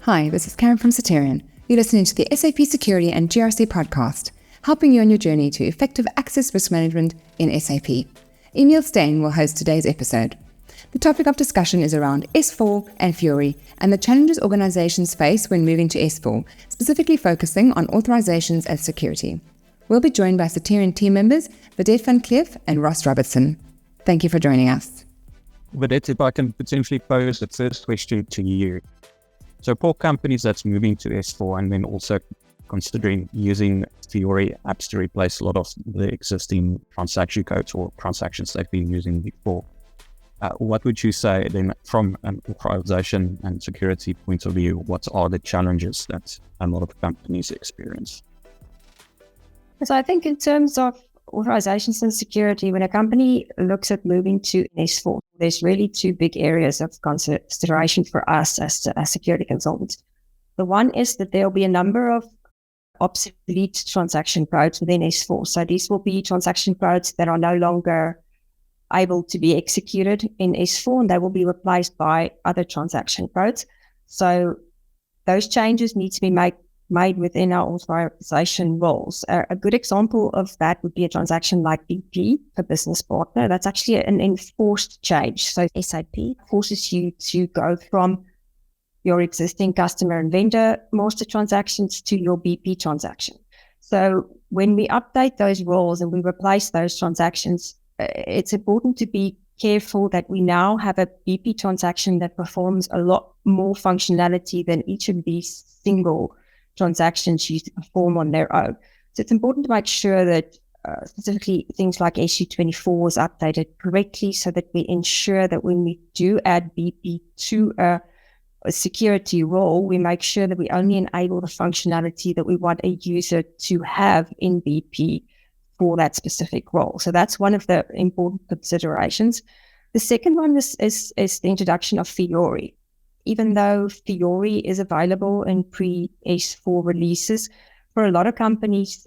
Hi, this is Karen from Soterion. You're listening to the SAP Security and GRC podcast, helping you on your journey to effective access risk management in SAP. Emile Steyn will host today's episode. The topic of discussion is around S4 and Fiori and the challenges organizations face when moving to S4, specifically focusing on authorisations and security. We'll be joined by Soterion team members Vedette van Kleef and Robertson. Thank you for joining us. Vedette, if I can potentially pose the first question to you. So for companies that's moving to S4 and then also considering using Fiori apps to replace a lot of the existing transaction codes or transactions they've been using before, what would you say then from an authorization and security point of view, what are the challenges that a lot of companies experience? So I think in terms of authorizations and security, when a company looks at moving to S4, there's really two big areas of consideration for us as security consultants. The one is that there'll be a number of obsolete transaction codes within S4. So these will be transaction codes that are no longer able to be executed in S4, and they will be replaced by other transaction codes. So those changes need to be made within our authorization roles. A good example of that would be a transaction like BP for business partner. That's actually an enforced change. So SAP forces you to go from your existing customer and vendor master transactions to your BP transaction. So when we update those roles and we replace those transactions, it's important to be careful that we now have a BP transaction that performs a lot more functionality than each of these single transactions used to perform on their own. So it's important to make sure that specifically things like SU24 is updated correctly so that we ensure that when we do add BP to a security role, we make sure that we only enable the functionality that we want a user to have in BP for that specific role. So that's one of the important considerations. The second one is the introduction of Fiori. Even though Fiori is available in pre-S4 releases, for a lot of companies,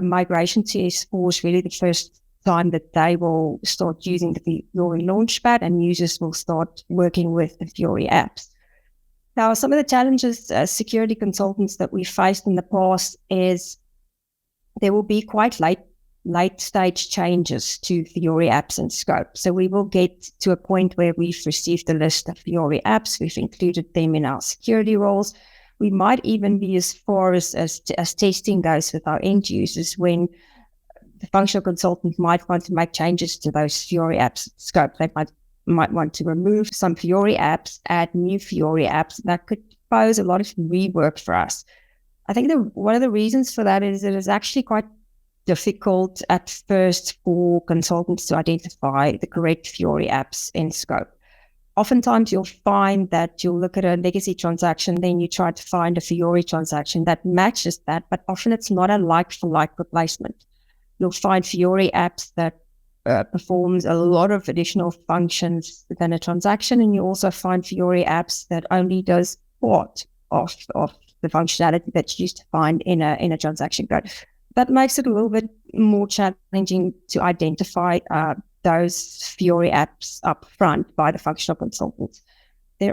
migration to S4 is really the first time that they will start using the Fiori Launchpad and users will start working with the Fiori apps. Now, some of the challenges as security consultants that we faced in the past is there will be quite late stage changes to Fiori apps and scope. So we will get to a point where we've received a list of Fiori apps, we've included them in our security roles. We might even be as far as testing those with our end users when the functional consultant might want to make changes to those Fiori apps scope. They might want to remove some Fiori apps, add new Fiori apps. That could pose a lot of rework for us. I think one of the reasons for that is that it's actually quite difficult at first for consultants to identify the correct Fiori apps in scope. Oftentimes you'll find that you'll look at a legacy transaction, then you try to find a Fiori transaction that matches that, but often it's not a like-for-like replacement. You'll find Fiori apps that performs a lot of additional functions than a transaction, and you also find Fiori apps that only does part of the functionality that's used to find in a transaction code. That makes it a little bit more challenging to identify those Fiori apps up front by the functional consultants. The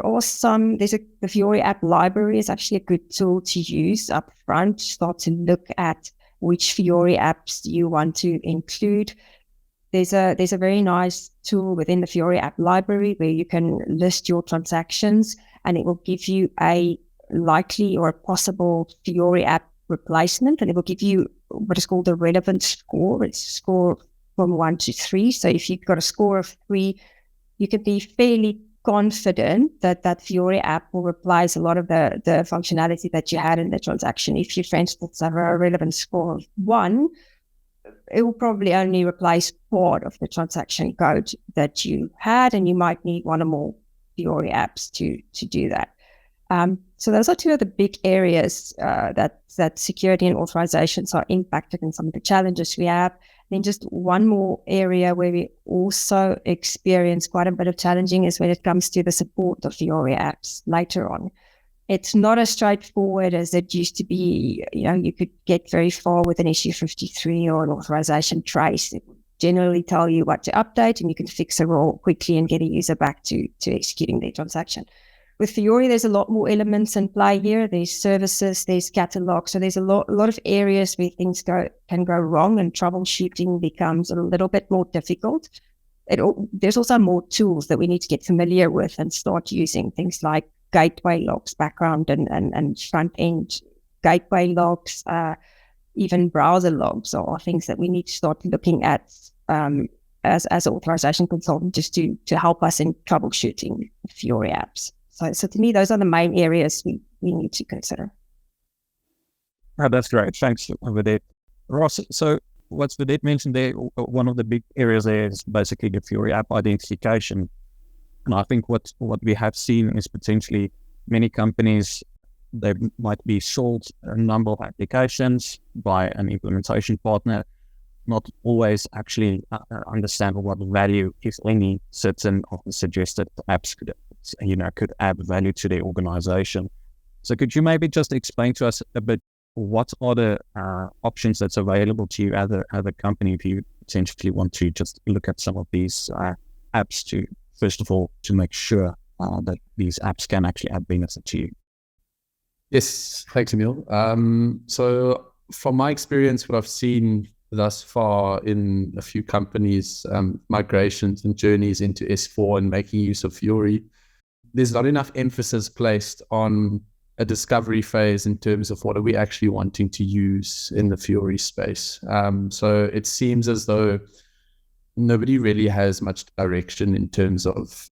Fiori app library is actually a good tool to use up front. Start to look at which Fiori apps you want to include. There's a very nice tool within the Fiori app library where you can list your transactions and it will give you a likely or a possible Fiori app replacement, and it will give you what is called the relevant score. It's a score from 1 to 3. So if you've got a score of 3, you can be fairly confident that Fiori app will replace a lot of the functionality that you had in the transaction. If you, for instance, have a relevant score of 1, it will probably only replace part of the transaction code that you had, and you might need one or more Fiori apps to do that. So those are two of the big areas that security and authorizations are impacted and some of the challenges we have. Then just one more area where we also experience quite a bit of challenging is when it comes to the support of Fiori apps later on. It's not as straightforward as it used to be. You could get very far with an issue 53 or an authorization trace. It would generally tell you what to update, and you can fix a role quickly and get a user back to executing their transaction. With Fiori, there's a lot more elements in play here. There's services, there's catalogs. So there's a lot of areas where things can go wrong, and troubleshooting becomes a little bit more difficult. There's also more tools that we need to get familiar with and start using, things like gateway logs, background and front end gateway logs, even browser logs are things that we need to start looking at as an authorization consultant, just to help us in troubleshooting Fiori apps. So to me, those are the main areas we need to consider. Oh, that's great. Thanks, Vedette. Ross, so what Vedette mentioned there, one of the big areas there is basically the Fiori app identification. And I think what we have seen is potentially many companies, they might be sold a number of applications by an implementation partner, not always actually understand what value, if any, certain of the suggested apps could add value to their organization. So could you maybe just explain to us a bit, what are the options that's available to you as a company if you potentially want to just look at some of these apps to, first of all, to make sure that these apps can actually add benefit to you? Yes, thanks, Emile. So from my experience, what I've seen thus far in a few companies, migrations and journeys into S4 and making use of Fiori, there's not enough emphasis placed on a discovery phase in terms of what are we actually wanting to use in the Fiori space. So it seems as though nobody really has much direction in terms of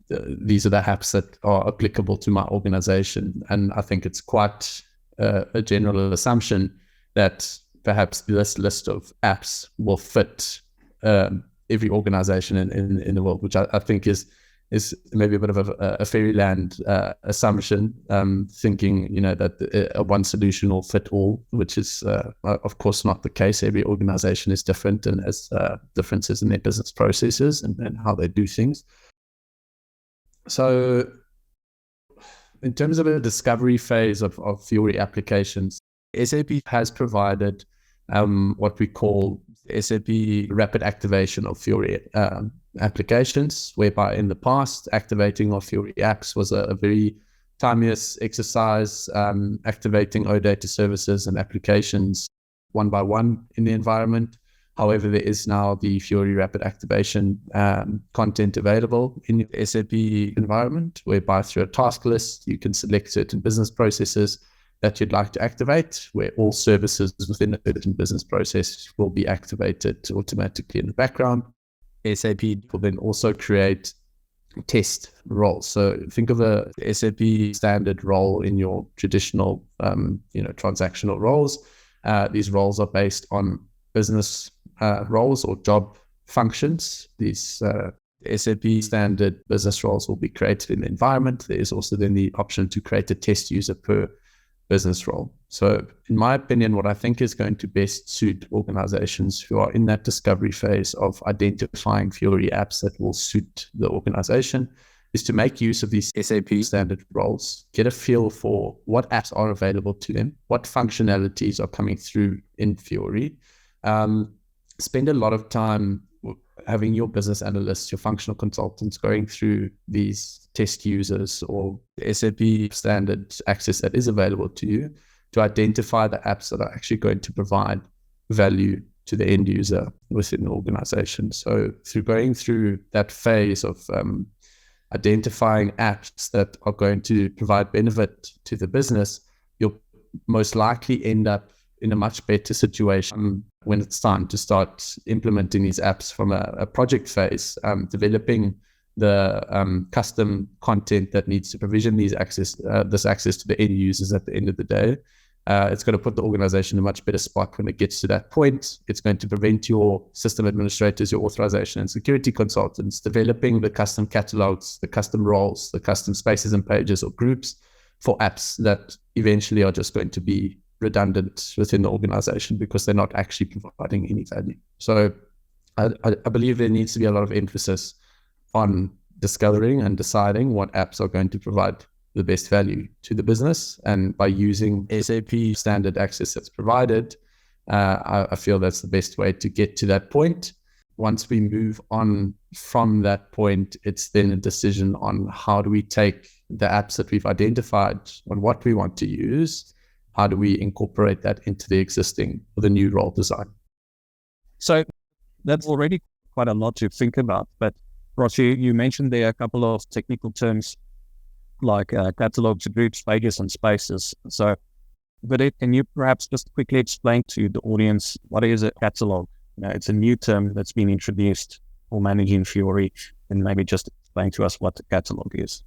these are the apps that are applicable to my organization. And I think it's quite a general assumption that perhaps this list of apps will fit every organization in the world, which I think is maybe a bit of a fairyland assumption, thinking that a one solution will fit all, which is of course not the case. Every organization is different and has differences in their business processes and how they do things. So in terms of a discovery phase of Fiori applications, SAP has provided what we call SAP rapid activation of Fiori applications, whereby in the past, activating of Fiori apps was a very tedious exercise, activating OData services and applications one by one in the environment. However, there is now the Fiori rapid activation content available in your SAP environment, whereby through a task list, you can select certain business processes that you'd like to activate, where all services within a certain business process will be activated automatically in the background. SAP will then also create test roles. So think of a SAP standard role in your traditional, transactional roles. These roles are based on business roles or job functions. These SAP standard business roles will be created in the environment. There is also then the option to create a test user per business role. So in my opinion, what I think is going to best suit organizations who are in that discovery phase of identifying Fiori apps that will suit the organization is to make use of these SAP standard roles, get a feel for what apps are available to them, what functionalities are coming through in Fiori. Spend a lot of time having your business analysts, your functional consultants going through these test users or SAP standard access that is available to you to identify the apps that are actually going to provide value to the end user within the organization. So through going through that phase of identifying apps that are going to provide benefit to the business, you'll most likely end up in a much better situation when it's time to start implementing these apps from a project phase, developing the custom content that needs to provision this access to the end users at the end of the day. It's going to put the organization in a much better spot when it gets to that point. It's going to prevent your system administrators, your authorization and security consultants developing the custom catalogs, the custom roles, the custom spaces and pages or groups for apps that eventually are just going to be redundant within the organization because they're not actually providing any value. So I believe there needs to be a lot of emphasis on discovering and deciding what apps are going to provide the best value to the business. And by using SAP standard access that's provided, I feel that's the best way to get to that point. once we move on from that point, it's then a decision on how do we take the apps that we've identified on what we want to use, how do we incorporate that into the existing or the new role design. So that's already quite a lot to think about. But Ross, you mentioned there a couple of technical terms like catalogs, groups, pages, and spaces. So, but can you perhaps just quickly explain to the audience what is a catalog? It's a new term that's been introduced for managing Fiori, and maybe just explain to us what the catalog is.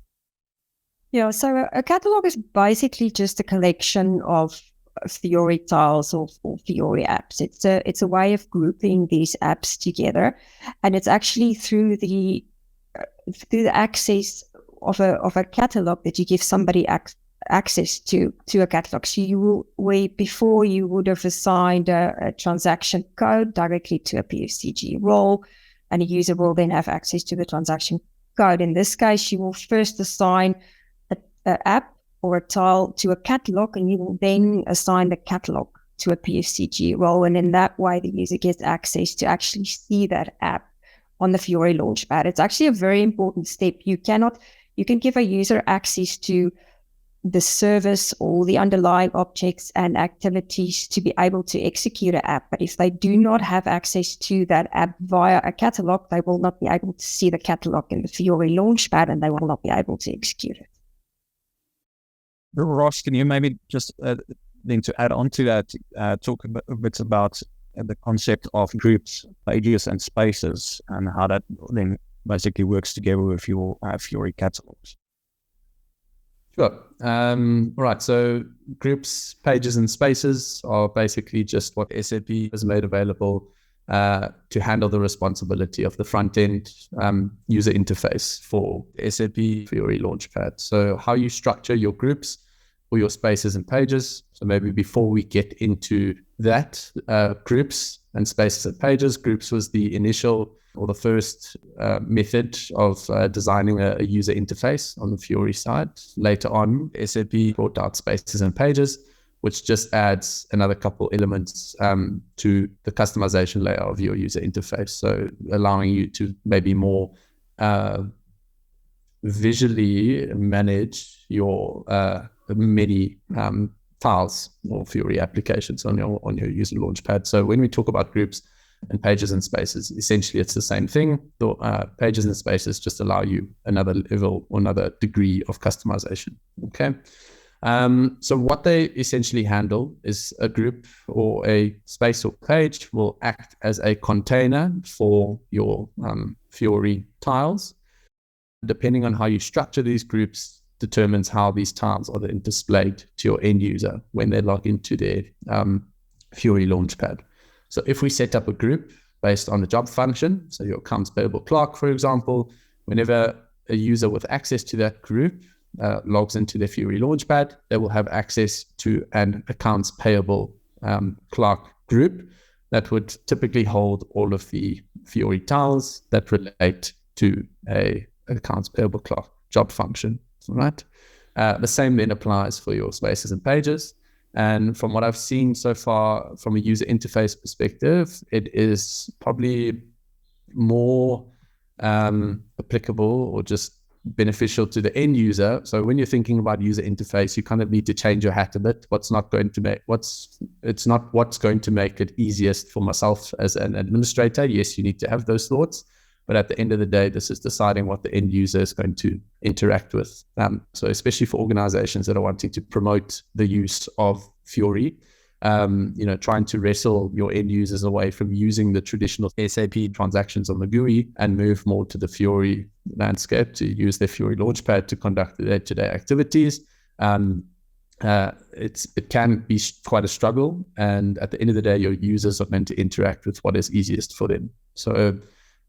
Yeah, so a catalog is basically just a collection of Fiori tiles or Fiori apps. It's a way of grouping these apps together, and it's actually through the access of a catalog that you give somebody access to a catalog. So before you would have assigned a transaction code directly to a PFCG role, and a user will then have access to the transaction code. In this case, you will first assign an app or a tile to a catalog, and you will then assign the catalog to a PFCG role. And in that way, the user gets access to actually see that app on the Fiori Launchpad. It's actually a very important step. You can give a user access to the service or the underlying objects and activities to be able to execute an app. But if they do not have access to that app via a catalog, they will not be able to see the catalog in the Fiori Launchpad, and they will not be able to execute it. Ross, can you maybe just then to add on to that, talk a bit about the concept of groups, pages, and spaces, and how that then basically works together with your Fiori catalogs? Sure. All right. So groups, pages, and spaces are basically just what SAP has made available to handle the responsibility of the front-end user interface for SAP Fiori Launchpad. So how you structure your groups or your spaces and pages. So maybe before we get into that, groups and spaces and pages, groups was the initial or the first method of designing a user interface on the Fiori side. Later on, SAP brought out spaces and pages, which just adds another couple elements to the customization layer of your user interface. So allowing you to maybe more visually manage your many files or Fiori applications on your user launchpad. So when we talk about groups and pages and spaces, essentially it's the same thing. The pages and spaces just allow you another level or another degree of customization. Okay. So what they essentially handle is a group or a space or page will act as a container for your Fiori tiles. Depending on how you structure these groups determines how these tiles are then displayed to your end user when they log into their Fiori Launchpad. So if we set up a group based on the job function, so your accounts payable clerk, for example, whenever a user with access to that group logs into their Fiori Launchpad, they will have access to an accounts payable clerk group that would typically hold all of the Fiori tiles that relate to a accounts payable clerk job function, right? The same then applies for your spaces and pages. And from what I've seen so far from a user interface perspective, it is probably more applicable or just beneficial to the end user. So when you're thinking about user interface, you kind of need to change your hat a bit. It's not what's going to make it easiest for myself as an administrator. Yes, you need to have those thoughts. But at the end of the day, this is deciding what the end user is going to interact with. So especially for organizations that are wanting to promote the use of Fiori, trying to wrestle your end users away from using the traditional SAP transactions on the GUI and move more to the Fiori landscape to use their Fiori Launchpad to conduct their day-to-day activities. It can be quite a struggle. And at the end of the day, your users are meant to interact with what is easiest for them. So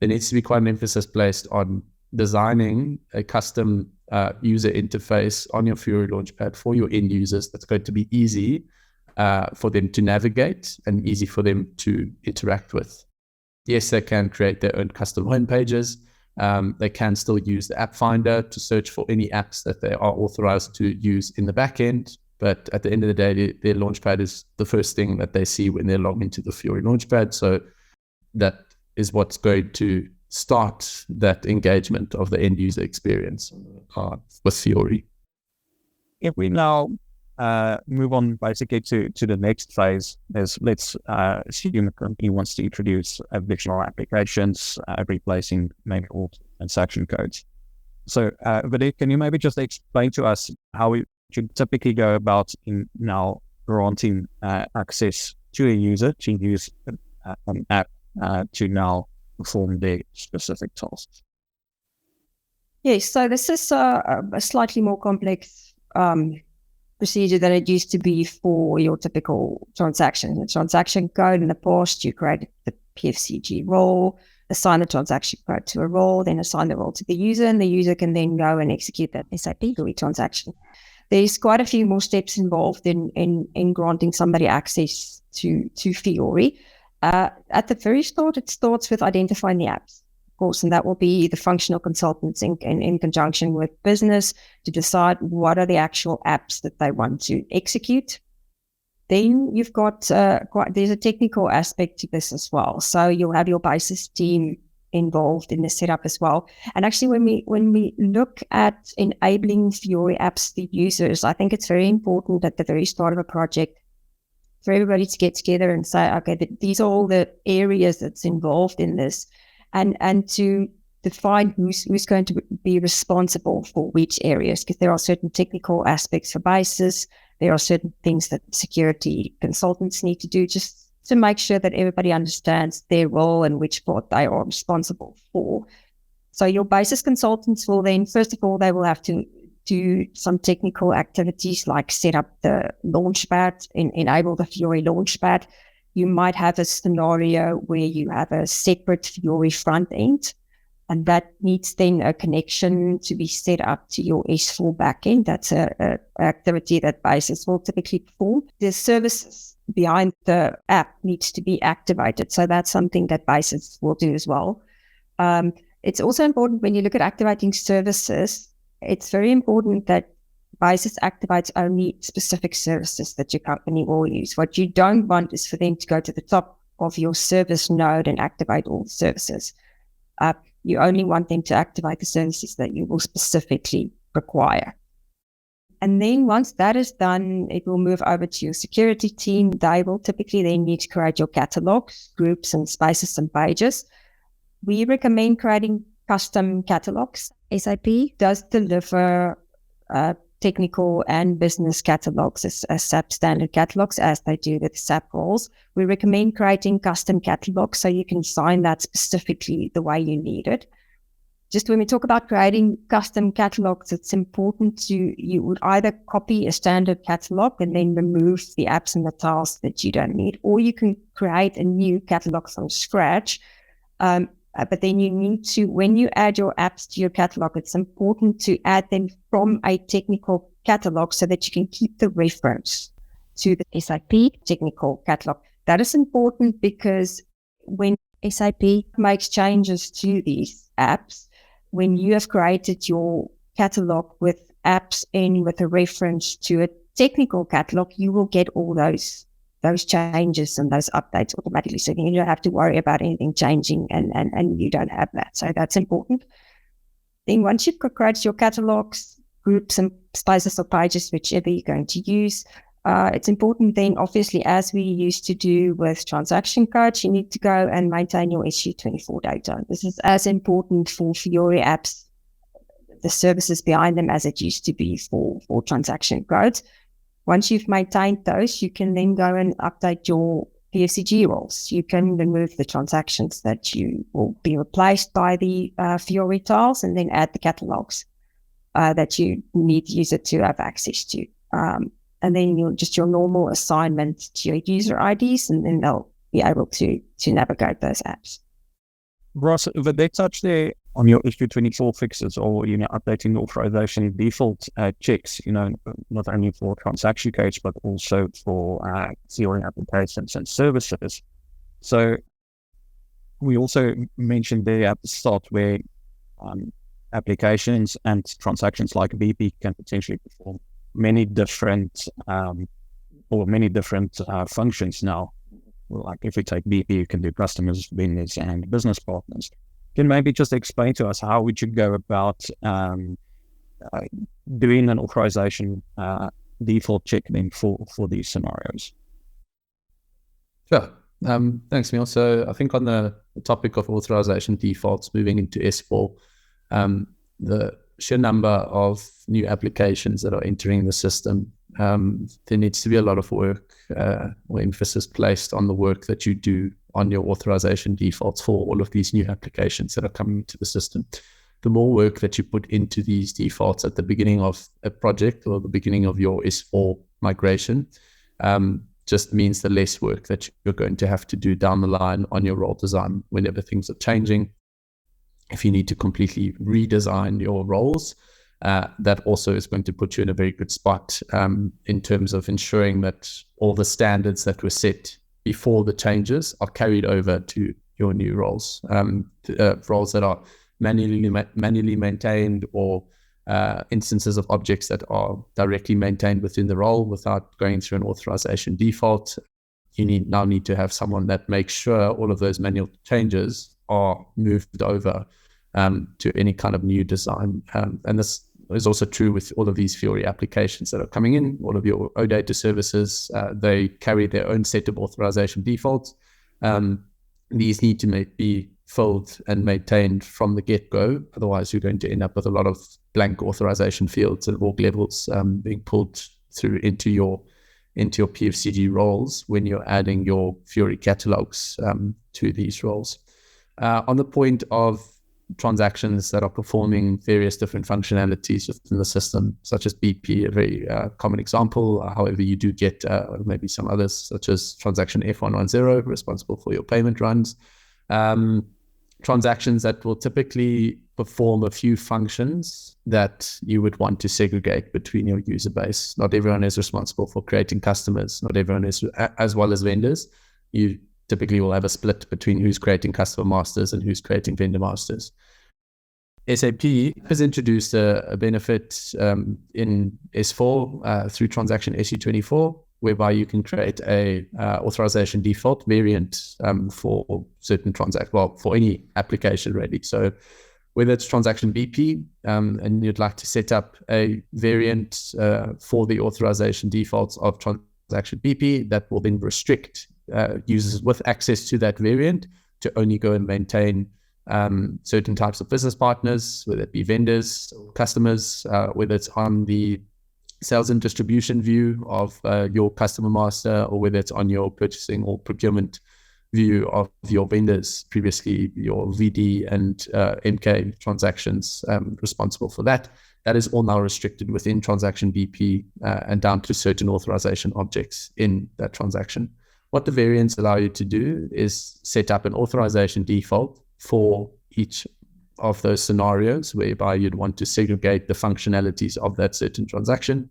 there needs to be quite an emphasis placed on designing a custom user interface on your Fiori Launchpad for your end users that's going to be easy for them to navigate and easy for them to interact with. Yes, they can create their own custom home pages. They can still use the App Finder to search for any apps that they are authorized to use in the back end. But at the end of the day, their Launchpad is the first thing that they see when they log into the Fiori Launchpad. So that is what's going to start that engagement of the end user experience with Fiori. If we now move on basically to the next phase, let's assume a company wants to introduce additional applications, replacing maybe all transaction codes. So, Vedette, can you maybe just explain to us how we should typically go about in now granting access to a user to use an app to now perform their specific tasks? Yes, so this is a slightly more complex procedure than it used to be for your typical transaction. The transaction code in the past, you created the PFCG role, assign the transaction code to a role, then assign the role to the user, and the user can then go and execute that SAP Fiori transaction. There's quite a few more steps involved in granting somebody access to Fiori. At the very start, it starts with identifying the apps, of course, and that will be the functional consultants in conjunction with business to decide what are the actual apps that they want to execute. Then you've got there's a technical aspect to this as well. So you'll have your basis team involved in the setup as well. And actually, when we look at enabling Fiori apps to users, I think it's very important at the very start of a project for everybody to get together and say, okay, these are all the areas that's involved in this, and to define who's going to be responsible for which areas, because there are certain technical aspects for basis. There are certain things that security consultants need to do just to make sure that everybody understands their role and which part they are responsible for. So your basis consultants will then, first of all, they will have to do some technical activities like set up the launchpad, enable the Fiori launchpad. You might have a scenario where you have a separate Fiori front end, and that needs then a connection to be set up to your S4 backend. That's a activity that basis will typically perform. The services behind the app needs to be activated. So that's something that basis will do as well. It's also important when you look at activating services, it's very important that basis activates only specific services that your company will use. What you don't want is for them to go to the top of your service node and activate all the services. You only want them to activate the services that you will specifically require. And then once that is done, it will move over to your security team. They will typically then need to create your catalogs, groups, and spaces and pages. We recommend creating custom catalogs. SAP does deliver technical and business catalogs as SAP standard catalogs, as they do with SAP roles. We recommend creating custom catalogs so you can assign that specifically the way you need it. Just when we talk about creating custom catalogs, it's important you would either copy a standard catalog and then remove the apps and the tiles that you don't need, or you can create a new catalog from scratch. But then you need to, when you add your apps to your catalog, it's important to add them from a technical catalog so that you can keep the reference to the SAP technical catalog. That is important because when SAP makes changes to these apps, when you have created your catalog with apps in with a reference to a technical catalog, you will get all those changes and those updates automatically. So you don't have to worry about anything changing and you don't have that. So that's important. Then once you've created your catalogs, groups and spaces or pages, whichever you're going to use, it's important then, obviously, as we used to do with transaction codes, you need to go and maintain your SU24 data. This is as important for Fiori apps, the services behind them, as it used to be for transaction codes. Once you've maintained those, you can then go and update your PFCG roles. You can remove the transactions that you will be replaced by the Fiori tiles and then add the catalogs that you need the user to have access to. And then your normal assignment to your user IDs, and then they'll be able to navigate those apps. Ross, they touch there on your SU24 fixes or, updating the authorization default checks, not only for transaction codes, but also for Fiori applications and services. So we also mentioned there at the start where applications and transactions like BP can potentially perform many different functions now. like if we take BP, you can do customers, vendors, and business partners. Can maybe just explain to us how would you go about doing an authorization default check then for these scenarios? Sure. Thanks, Neil. So I think on the topic of authorization defaults moving into S4, the sheer number of new applications that are entering the system, there needs to be a lot of work or emphasis placed on the work that you do on your authorization defaults for all of these new applications that are coming into the system. The more work that you put into these defaults at the beginning of a project or the beginning of your S4 migration, just means the less work that you're going to have to do down the line on your role design whenever things are changing. If you need to completely redesign your roles, that also is going to put you in a very good spot in terms of ensuring that all the standards that were set before the changes are carried over to your new roles. Roles that are manually maintained, or instances of objects that are directly maintained within the role without going through an authorization default. You now need to have someone that makes sure all of those manual changes are moved over to any kind of new design. And this is also true with all of these Fiori applications that are coming in. All of your OData services, they carry their own set of authorization defaults. These need to be filled and maintained from the get-go. Otherwise, you're going to end up with a lot of blank authorization fields at org levels being pulled through into your PFCG roles when you're adding your Fiori catalogs to these roles. On the point of transactions that are performing various different functionalities within the system, such as BP, a very common example. However, you do get maybe some others, such as transaction F110, responsible for your payment runs. Transactions that will typically perform a few functions that you would want to segregate between your user base. Not everyone is responsible for creating customers. Not everyone is, as well as vendors. You typically will have a split between who's creating customer masters and who's creating vendor masters. SAP has introduced a benefit in S4 through transaction SU24, whereby you can create a authorization default variant for certain for any application really. So whether it's transaction BP and you'd like to set up a variant for the authorization defaults of transaction BP, that will then restrict users with access to that variant to only go and maintain certain types of business partners, whether it be vendors or customers, whether it's on the sales and distribution view of your customer master, or whether it's on your purchasing or procurement view of your vendors, previously your VD and MK transactions responsible for that. That is all now restricted within transaction BP and down to certain authorization objects in that transaction. What the variants allow you to do is set up an authorization default for each of those scenarios whereby you'd want to segregate the functionalities of that certain transaction.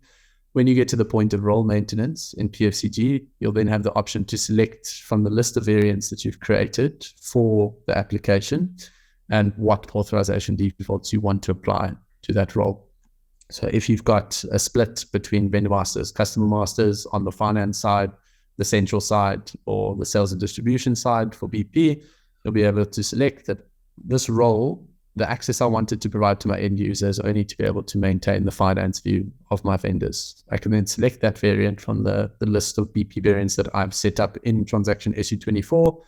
When you get to the point of role maintenance in PFCG, you'll then have the option to select from the list of variants that you've created for the application and what authorization defaults you want to apply to that role. So if you've got a split between vendor masters, customer masters on the finance side, the central side, or the sales and distribution side for BP, you'll be able to select that this role, the access I wanted to provide to my end users, only to be able to maintain the finance view of my vendors. I can then select that variant from the list of BP variants that I've set up in transaction SU24,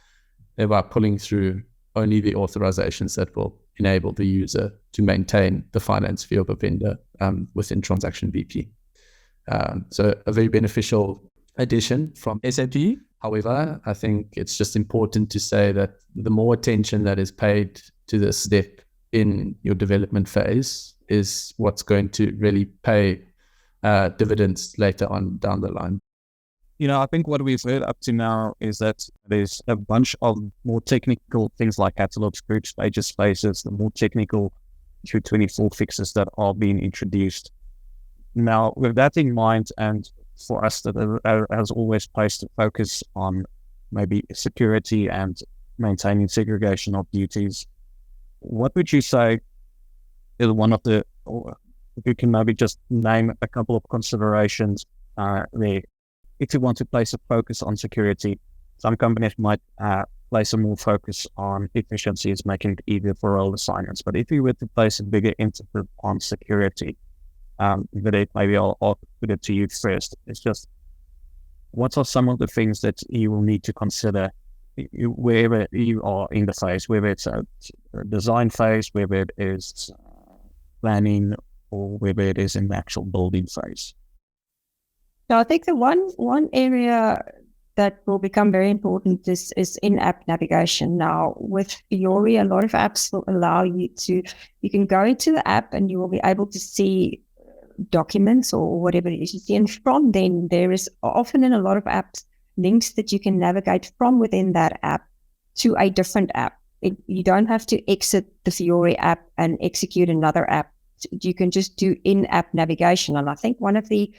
thereby pulling through only the authorizations that will enable the user to maintain the finance view of a vendor within transaction BP. So a very beneficial addition from SAP. However, I think it's just important to say that the more attention that is paid to this step in your development phase is what's going to really pay dividends later on down the line. You know, I think what we've heard up to now is that there's a bunch of more technical things like catalogs, groups, pages, spaces, the more technical 224 fixes that are being introduced. Now, with that in mind, and for us that has always placed a focus on maybe security and maintaining segregation of duties, what would you say is one of the, or if you can maybe just name a couple of considerations there, if you want to place a focus on security, Some companies might place a more focus on efficiencies, making it easier for role assignments. But if you were to place a bigger emphasis on security, Vedette, maybe I'll put it to you first. It's just, what are some of the things that you will need to consider wherever you are in the phase, whether it's a design phase, whether it is planning, or whether it is in the actual building phase? So I think the one area that will become very important is in-app navigation. Now, with Fiori, a lot of apps will allow you can go into the app and you will be able to see documents or whatever it is you see. And from then, there is often in a lot of apps, links that you can navigate from within that app to a different app. You don't have to exit the Fiori app and execute another app. You can just do in-app navigation. And I think one of the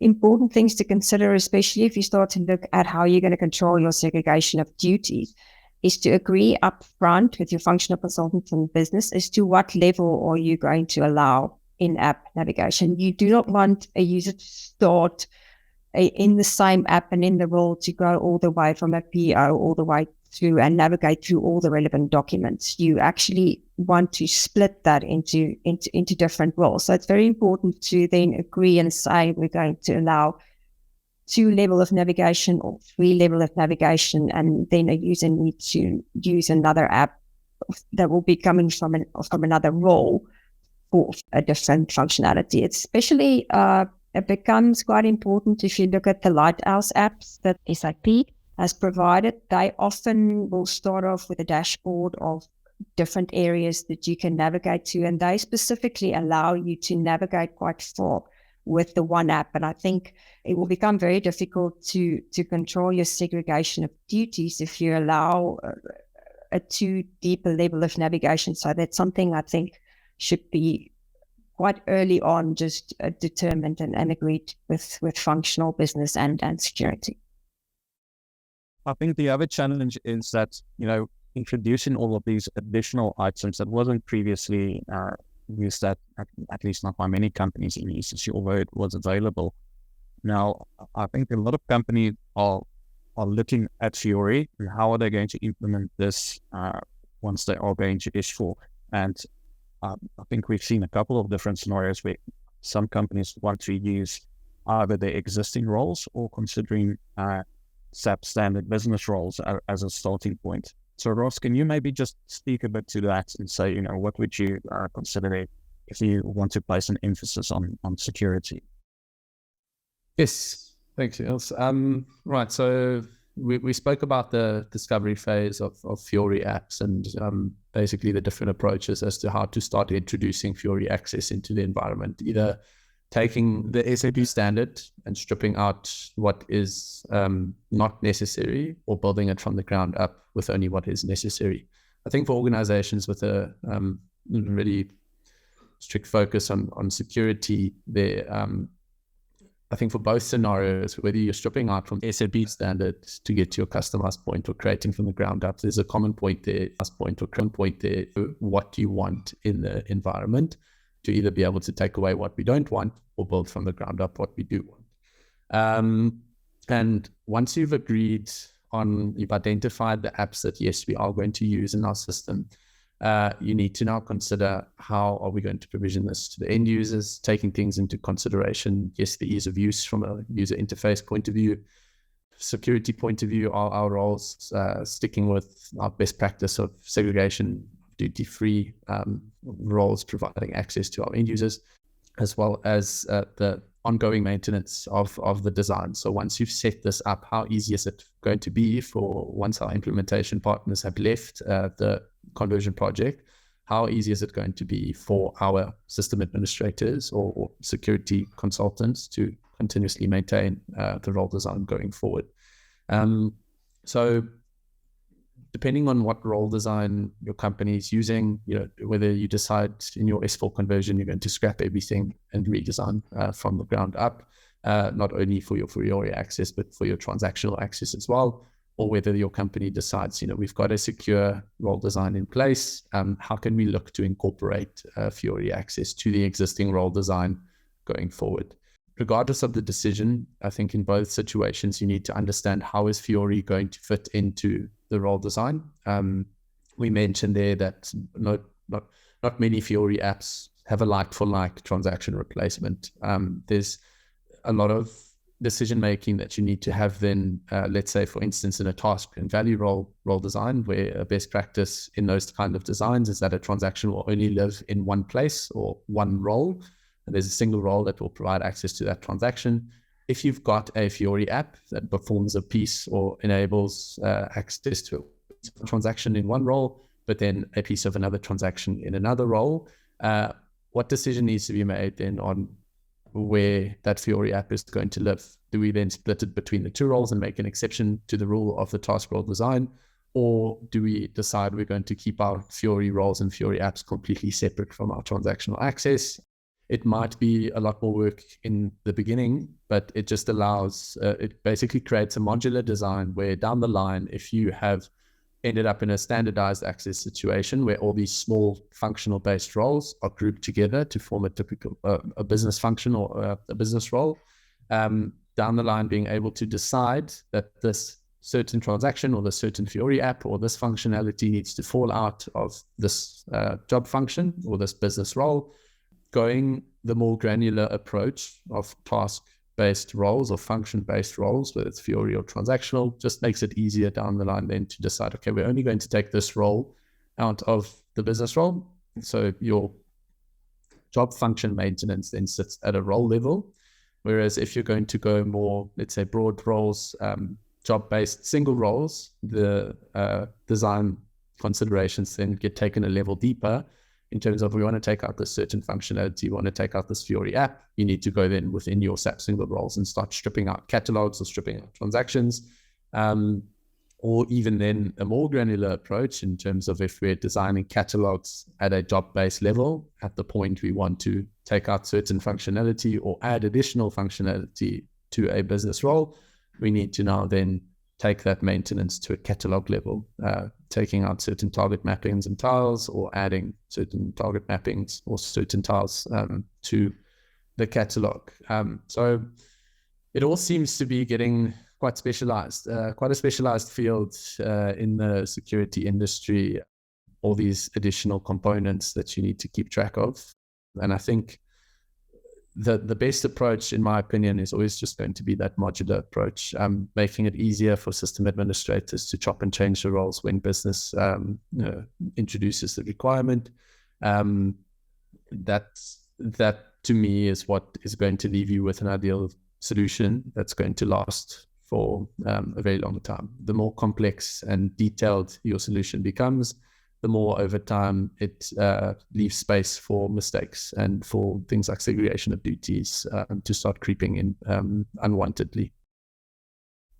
important things to consider, especially if you start to look at how you're going to control your segregation of duties, is to agree up front with your functional consultants and business as to what level are you going to allow in-app navigation. You do not want a user to start in the same app and in the role to go all the way from a PO all the way through and navigate through all the relevant documents. You actually want to split that into different roles. So it's very important to then agree and say we're going to allow 2 levels of navigation or 3 levels of navigation, and then a user needs to use another app that will be coming from another role for a different functionality. It's especially it becomes quite important if you look at the Lighthouse apps that SAP has provided. They often will start off with a dashboard of different areas that you can navigate to, and they specifically allow you to navigate quite far with the one app. And I think it will become very difficult to control your segregation of duties if you allow a too deep a level of navigation. So that's something I think should be quite early on just determined and agreed with functional business and security. I think the other challenge is that, introducing all of these additional items that wasn't previously used at least not by many companies in ECC, although it was available. Now, I think a lot of companies are looking at Fiori and how are they going to implement this once they are going to S4. And I think we've seen a couple of different scenarios where some companies want to use either their existing roles or considering SAP standard business roles as a starting point. So Ross, can you maybe just speak a bit to that and say, what would you consider if you want to place an emphasis on security? Yes, thanks, Niels. Right, so we spoke about the discovery phase of Fiori apps and basically the different approaches as to how to start introducing Fiori access into the environment, either taking the SAP standard and stripping out what is not necessary, or building it from the ground up with only what is necessary. I think for organizations with a really strict focus on security, I think for both scenarios, whether you're stripping out from SAP standards to get to your customized point or creating from the ground up, there's a common point there, what you want in the environment, to either be able to take away what we don't want or build from the ground up what we do want. And once you've identified the apps that, yes, we are going to use in our system, you need to now consider how are we going to provision this to the end users, taking things into consideration. Yes, the ease of use from a user interface point of view, security point of view, our roles, sticking with our best practice of segregation, duty-free roles, providing access to our end users, as well as the ongoing maintenance of the design. So once you've set this up, how easy is it going to be for once our implementation partners have left the conversion project, how easy is it going to be for our system administrators or security consultants to continuously maintain the role design going forward? So depending on what role design your company is using, whether you decide in your S4 conversion, you're going to scrap everything and redesign from the ground up, not only for your Fiori access, but for your transactional access as well, or whether your company decides, we've got a secure role design in place, how can we look to incorporate Fiori access to the existing role design going forward? regardless of the decision, I think in both situations, you need to understand how is Fiori going to fit into the role design. We mentioned there that not many Fiori apps have a like-for-like transaction replacement. There's a lot of decision-making that you need to have then, let's say, for instance, in a task and value role design, where a best practice in those kind of designs is that a transaction will only live in one place or one role. And there's a single role that will provide access to that transaction. If you've got a Fiori app that performs a piece or enables access to a transaction in one role, but then a piece of another transaction in another role, what decision needs to be made then on where that Fiori app is going to live? Do we then split it between the two roles and make an exception to the rule of the task role design? Or do we decide we're going to keep our Fiori roles and Fiori apps completely separate from our transactional access? It might be a lot more work in the beginning, but it just allows, it basically creates a modular design where down the line, if you have ended up in a standardized access situation where all these small functional based roles are grouped together to form a typical a business function or a business role, down the line being able to decide that this certain transaction or the certain Fiori app or this functionality needs to fall out of this job function or this business role. Going the more granular approach of task-based roles or function-based roles, whether it's Fiori or transactional, just makes it easier down the line then to decide, okay, we're only going to take this role out of the business role. So your job function maintenance then sits at a role level. Whereas if you're going to go more, let's say, broad roles, job-based single roles, the design considerations then get taken a level deeper. In terms of, we want to take out this certain functionality, we want to take out this Fiori app, you need to go then within your SAP single roles and start stripping out catalogs or stripping out transactions, or even then a more granular approach in terms of if we're designing catalogs at a job-based level, at the point we want to take out certain functionality or add additional functionality to a business role, we need to now then take that maintenance to a catalog level, taking out certain target mappings and tiles or adding certain target mappings or certain tiles to the catalog. So it all seems to be getting quite specialized, quite a specialized field in the security industry, all these additional components that you need to keep track of. And I think the best approach, in my opinion, is always just going to be that modular approach, making it easier for system administrators to chop and change the roles when business introduces the requirement. That to me is what is going to leave you with an ideal solution that's going to last for a very long time. The more complex and detailed your solution becomes, the more over time it leaves space for mistakes and for things like segregation of duties to start creeping in unwantedly.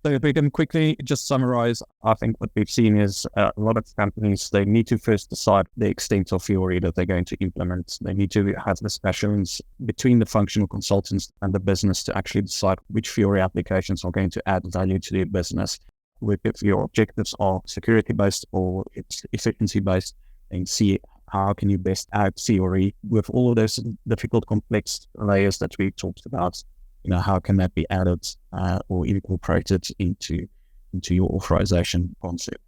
So if we can quickly just summarize, I think what we've seen is a lot of companies, they need to first decide the extent of Fiori that they're going to implement. They need to have discussions between the functional consultants and the business to actually decide which Fiori applications are going to add value to their business. If your objectives are security-based or it's efficiency-based, and see how can you best add Fiori with all of those difficult, complex layers that we talked about. How can that be added or incorporated into your authorization concept?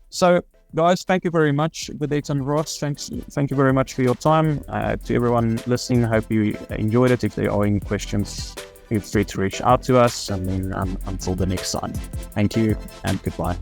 So, guys, thank you very much, Vedette and Ross. Thank you very much for your time. To everyone listening, I hope you enjoyed it. If there are any questions, feel free to reach out to us. And then until the next time, thank you and goodbye.